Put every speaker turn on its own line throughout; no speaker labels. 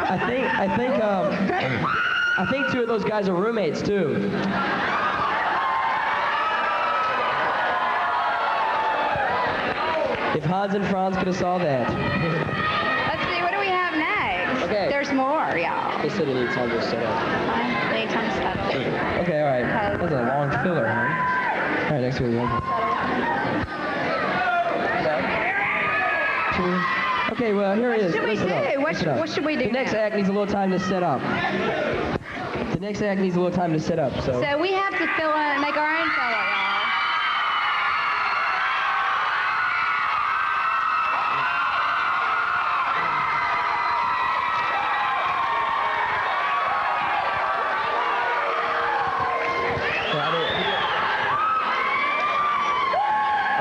I think two of those guys are roommates too. If Hans and Franz could have saw that.
Let's see, what do we have next?
Okay.
There's more, y'all.
They said they need time to set up.
They need time to settle.
Okay, all right. That's a long filler, huh? All right, next week. Okay, well, here it is.
What should we do? What should we do
The next
now?
act needs a little time to set up. The next act needs a little time to set up, so.
So we have to fill in, make our own solo, y'all.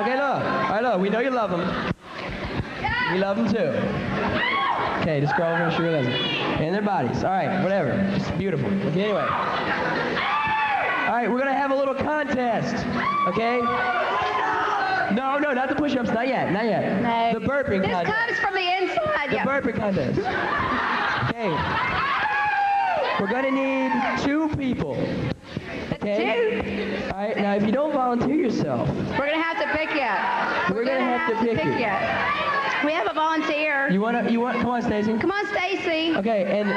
Okay, look. All right, look. We know you love them. We love them too. Okay, just scroll over and she realizes it. And their bodies. All right, whatever. Just beautiful. Okay, anyway. All right, we're going to have a little contest. Okay? No, not the push-ups. Not yet. Not yet.
No.
The burping
This
contest.
comes from the inside.
The
Yeah.
burping contest. Okay. We're going to need 2 people. Okay? All right, now if you don't volunteer yourself,
We're going to have to pick you.
we're going to have to pick you.
We have a volunteer.
You want, come on, Stacy.
Come on, Stacy.
Okay, and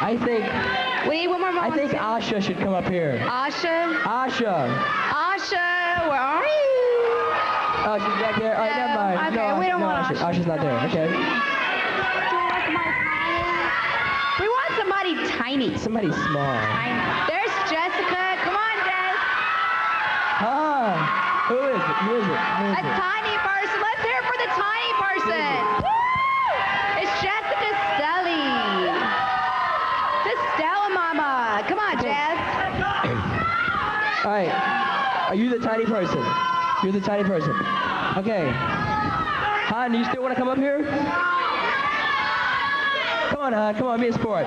I think
We need one more
I think
volunteer.
Asha should come up here.
Asha.
Asha.
Asha, where are you?
Oh, she's back there. All right, never mind.
Okay,
no,
we don't want Asha.
Asha's not there. Okay.
We want somebody tiny.
Somebody small.
There's Jessica. Come on, Jess.
Ah, who is it? Who is it? Who is
A
it?
tiny person. Let's hear it for the tiny person. It's Jessica Stelly. The Stella Mama. Come on, Jess.
All right. Are you the tiny person? You're the tiny person. Okay. Han, do you still want to come up here? Come on, Han. Come on, be a sport.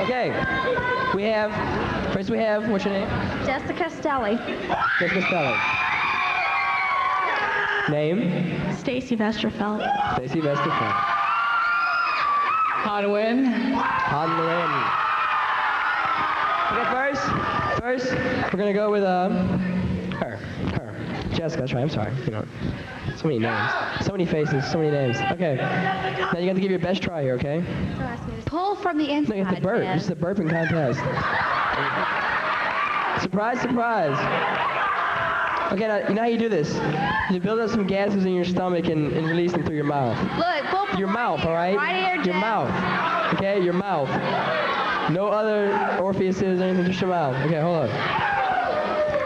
Okay. First we have, what's your name?
Jessica Stelly.
Jessica Stelly. Name?
Stacy Vesterfeld.
Stacy Vesterfeld.
Hanwin.
Hanwin. Okay, first, we're gonna go with her. Jessica, that's right, I'm sorry. You know, so many names, so many faces, so many names. Okay, now you have to give your best try here, okay?
Pull from the inside.
No, you have to burp. This is the burping contest. Surprise, surprise. Okay, now, you know how you do this? You build up some gases in your stomach and release them through your mouth.
Look, pull from
Your mouth, all right?
Right here,
your
Jess.
mouth. Okay, your mouth. No other orifices or anything, just your mouth. Okay, hold on.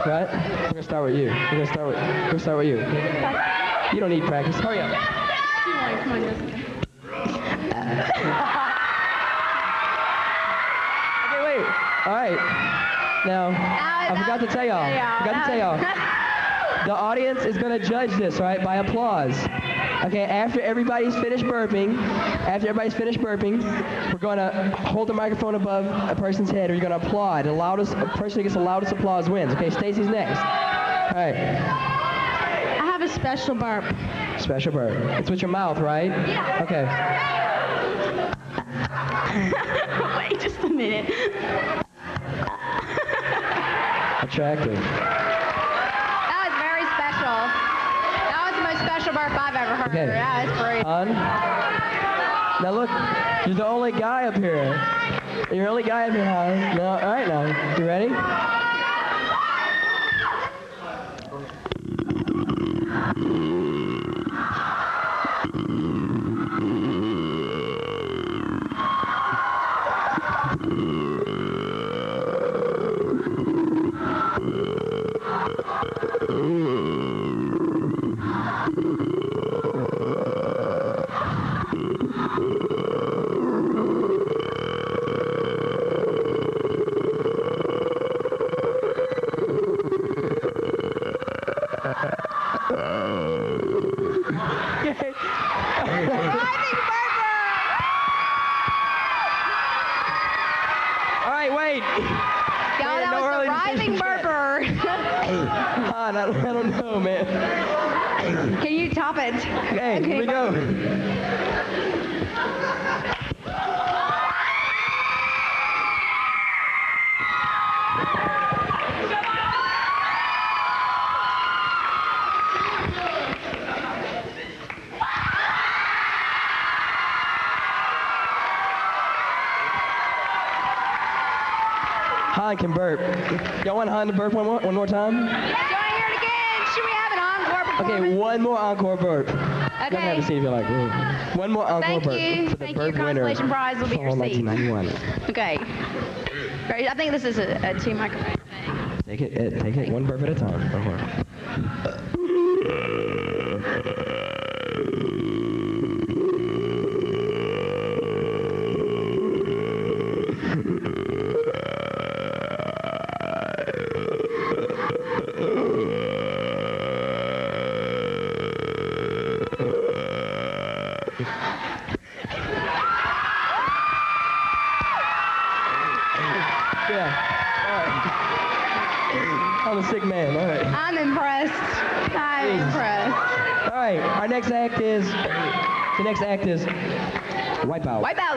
Right? We're gonna start with you. We're gonna start with you. You don't need practice. Hurry up.
Come on, Jessica.
Okay, wait. All right. Now, I forgot to tell y'all. The audience is gonna judge this, right, by applause. Okay, after everybody's finished burping, we're gonna hold the microphone above a person's head, and you're gonna applaud. The loudest person who gets the loudest applause wins. Okay, Stacy's next. All right.
I have a special burp.
Special burp. It's with your mouth, right?
Yeah.
Okay.
Wait just a minute.
Attractive.
That was very special. That was the most special burp I've ever heard.
Okay.
That was great.
On. Now look, you're the only guy up here. You're the only guy up here, huh? No, all right now. You ready? go, man.
Can you top it?
Okay, here we go. Han can burp. Y'all want Han to burp one more time?
Do you want to hear it again? Should we have an encore performance?
Okay, one more encore burp. You don't have to see if you're like, ooh. One more encore burp.
Thank you.
For the
Thank
burp
you.
winner.
Consolation prize will be your
Fall
seat.
1991.
Okay. Great. I think this is a two microphone thing.
Take it one burp at a time. Go for it. Yeah. All right. I'm a sick man. All right.
I'm impressed. I'm impressed.
All right. Our next act is Wipeout.
Wipe out.